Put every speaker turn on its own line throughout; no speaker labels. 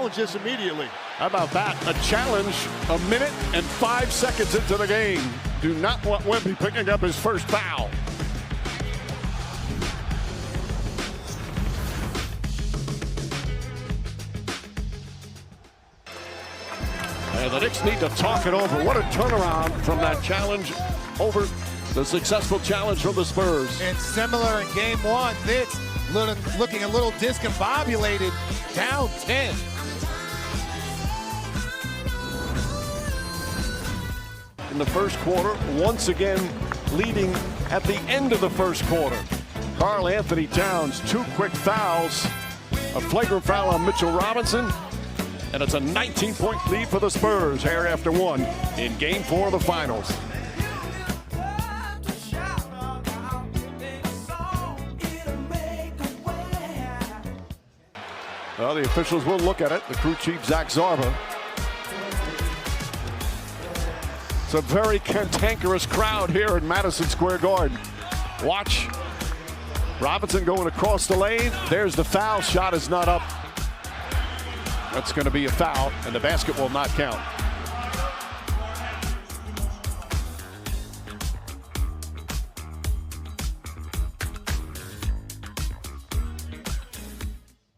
challenge this immediately.
How about that? A challenge a minute and 5 seconds into the game. Do not want Wemby picking up his first foul. And the Knicks need to talk it over. What a turnaround from that challenge over the successful challenge from the Spurs.
And similar in game one, Knicks looking a little discombobulated, down 10.
In the first quarter, once again leading at the end of the first quarter. Karl Anthony Towns, 2 quick fouls, a flagrant foul on Mitchell Robinson, and it's a 19-point lead for the Spurs here after 1 in Game 4 of the Finals. Well, the officials will look at it. The crew chief, Zach Zarba. It's a very cantankerous crowd here in Madison Square Garden. Watch Robinson going across the lane. There's the foul. Shot is not up. That's going to be a foul, and the basket will not count.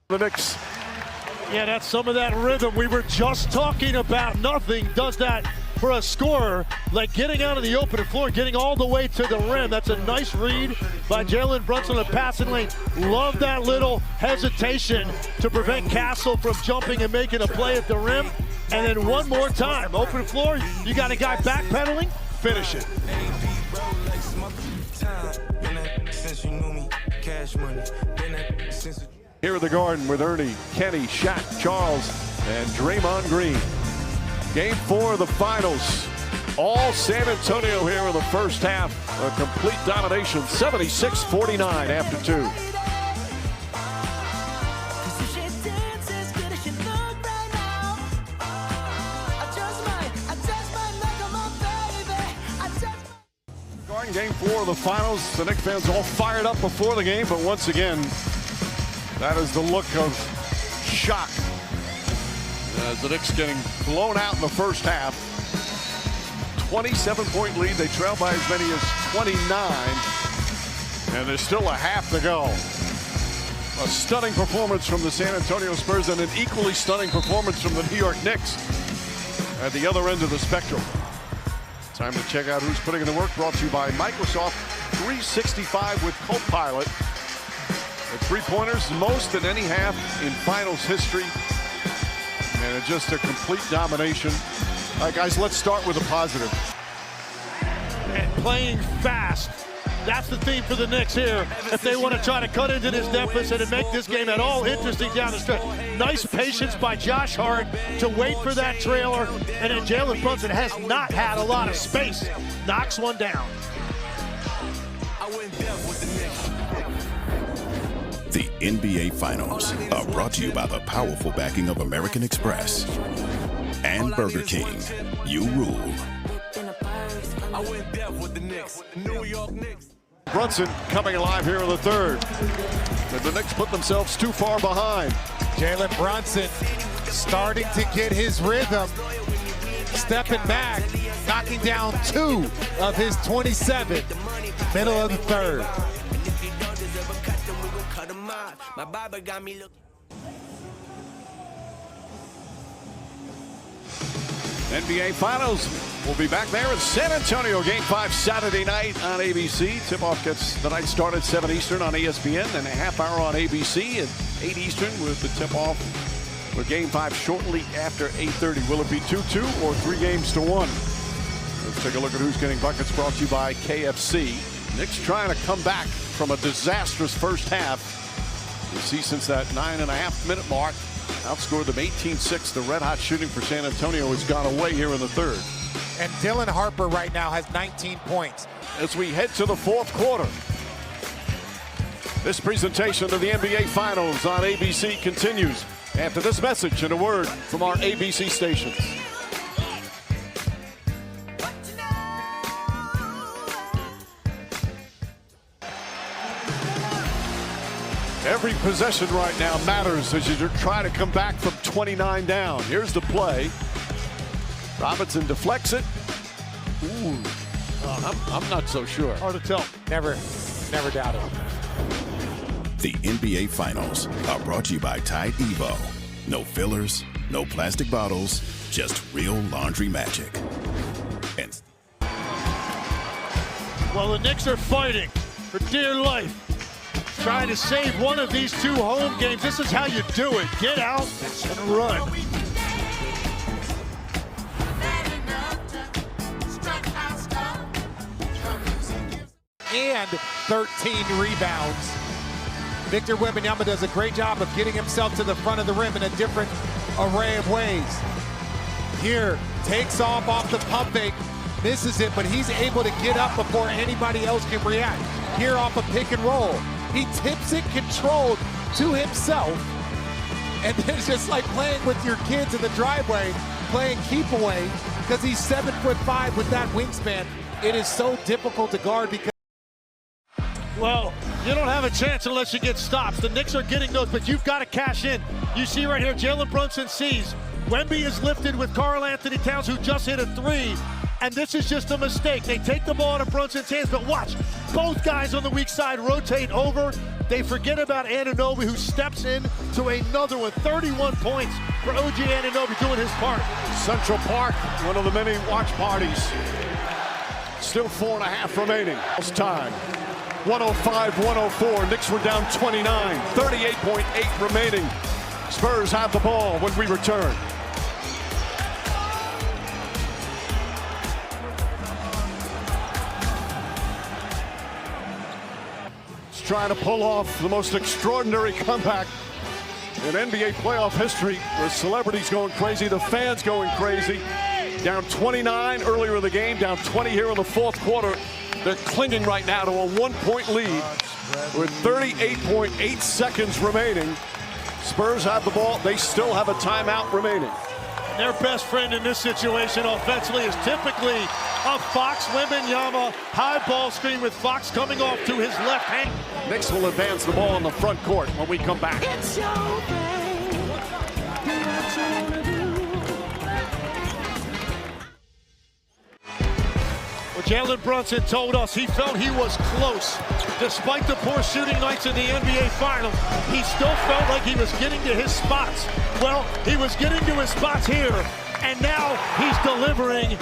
The Knicks.
Yeah, that's some of that rhythm we were just talking about. Nothing does that for a scorer, like getting out of the open floor, getting all the way to the rim. That's a nice read by Jalen Brunson in the passing lane. Love that little hesitation to prevent Castle from jumping and making a play at the rim. And then one more time, open floor, you got a guy backpedaling, finish it.
Here at the Garden with Ernie, Kenny, Shaq, Charles, and Draymond Green. Game 4 of the Finals. All San Antonio here in the first half. A complete domination, 76-49 after 2. Garden, Game 4 of the Finals. The Knicks fans all fired up before the game, but once again, that is the look of shock. As the Knicks getting blown out in the first half. 27-point lead. They trail by as many as 29. And there's still a half to go. A stunning performance from the San Antonio Spurs and an equally stunning performance from the New York Knicks at the other end of the spectrum. Time to check out who's putting in the work. Brought to you by Microsoft 365 with Copilot. The three-pointers, most in any half in finals history. And just a complete domination. All right, guys, let's start with a positive.
And playing fast. That's the theme for the Knicks here. If they want to try to cut into this deficit and make this game at all interesting down the stretch. Nice patience by Josh Hart to wait for that trailer. And then Jalen Brunson has not had a lot of space. Knocks one down.
The NBA Finals are brought to you by the powerful backing of American Express and Burger King. You rule.
Brunson coming alive here in the third. And the Knicks put themselves too far behind.
Jalen Brunson starting to get his rhythm. Stepping back, knocking down 2 of his 27. Middle of the third.
My barber got me looking.
NBA Finals will be back there in San Antonio. Game 5 Saturday night on ABC. Tip-off gets the night started 7 Eastern on ESPN, and a half hour on ABC at 8 Eastern with the tip-off for Game 5 shortly after 8:30. Will it be 2-2 or 3-1? Let's take a look at who's getting buckets. Brought to you by KFC. Knicks trying to come back from a disastrous first half. You see, since that 9.5-minute mark, outscored them 18-6. The red-hot shooting for San Antonio has gone away here in the third.
And Dylan Harper right now has 19 points.
As we head to the fourth quarter, this presentation of the NBA Finals on ABC continues after this message and a word from our ABC stations. Every possession right now matters as you try to come back from 29 down. Here's the play. Robinson deflects it. Ooh, I'm not so sure.
Hard to tell.
Never doubted.
The NBA Finals are brought to you by Tide Evo. No fillers, no plastic bottles, just real laundry magic. And
Well, the Knicks are fighting for dear life, trying to save one of these two home games. This is how you do it. Get out and run.
And 13 rebounds. Victor Wembanyama does a great job of getting himself to the front of the rim in a different array of ways. Here, takes off the pump fake, misses it, but he's able to get up before anybody else can react. Here off a pick and roll. He tips it controlled to himself. And then it's just like playing with your kids in the driveway, playing keep away, because he's 7'5" with that wingspan. It is so difficult to guard because
Well, you don't have a chance unless you get stops. The Knicks are getting those, but you've got to cash in. You see right here, Jalen Brunson sees. Wemby is lifted with Karl Anthony Towns, who just hit a three, and this is just a mistake. They take the ball out of Brunson's hands, but watch, both guys on the weak side rotate over. They forget about Anunoby, who steps in to another one. 31 points for OG Anunoby doing his part.
Central Park, one of the many watch parties. Still 4.5 remaining. It's time. 105-104. Knicks were down 29. 38.8 remaining. Spurs have the ball when we return. It's trying to pull off the most extraordinary comeback in NBA playoff history. The celebrities going crazy, the fans going crazy. Down 29 earlier in the game, down 20 here in the fourth quarter. They're clinging right now to a 1-point lead with 38.8 seconds remaining. Spurs have the ball. They still have a timeout remaining.
Their best friend in this situation offensively is typically a Fox. Wembanyama high ball screen with Fox coming off to his left hand.
Knicks will advance the ball in the front court when we come back.
It's your thing. Do what you wanna do.
Well, Jalen Brunson told us he felt he was close. Despite the poor shooting nights in the NBA Finals, he still felt like he was getting to his spots. Well, he was getting to his spots here, and now he's delivering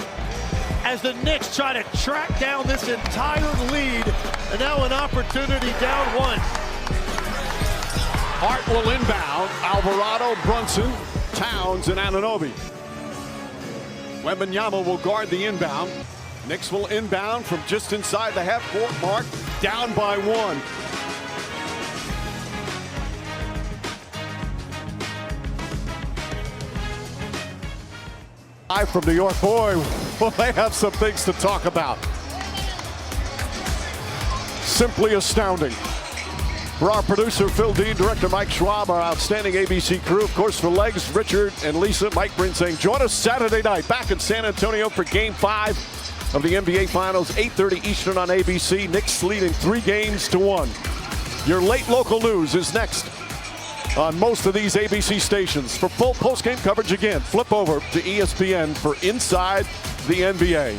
as the Knicks try to track down this entire lead, and now an opportunity down one.
Hart will inbound. Alvarado, Brunson, Towns, and Anunoby. Wembanyama will guard the inbound. Knicks will inbound from just inside the half-court mark, down by one. Live from New York, boy, well, they have some things to talk about. Simply astounding. For our producer, Phil Dean, director Mike Schwab, our outstanding ABC crew, of course, for Legs, Richard, and Lisa, Mike Bryn saying, join us Saturday night back in San Antonio for Game 5 of the NBA Finals, 8:30 Eastern on ABC. Knicks leading 3-1. Your late local news is next on most of these ABC stations. For full post-game coverage again, flip over to ESPN for Inside the NBA.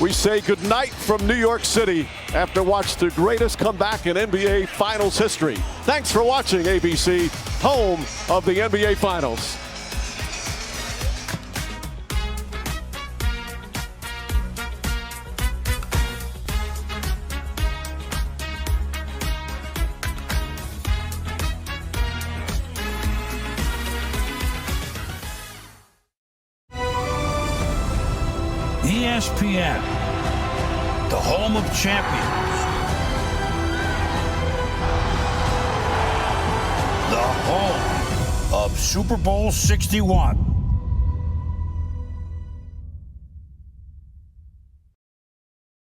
We say goodnight from New York City after watching the greatest comeback in NBA Finals history. Thanks for watching ABC, home of the NBA Finals.
ESPN, the home of champions, the home of Super Bowl 61.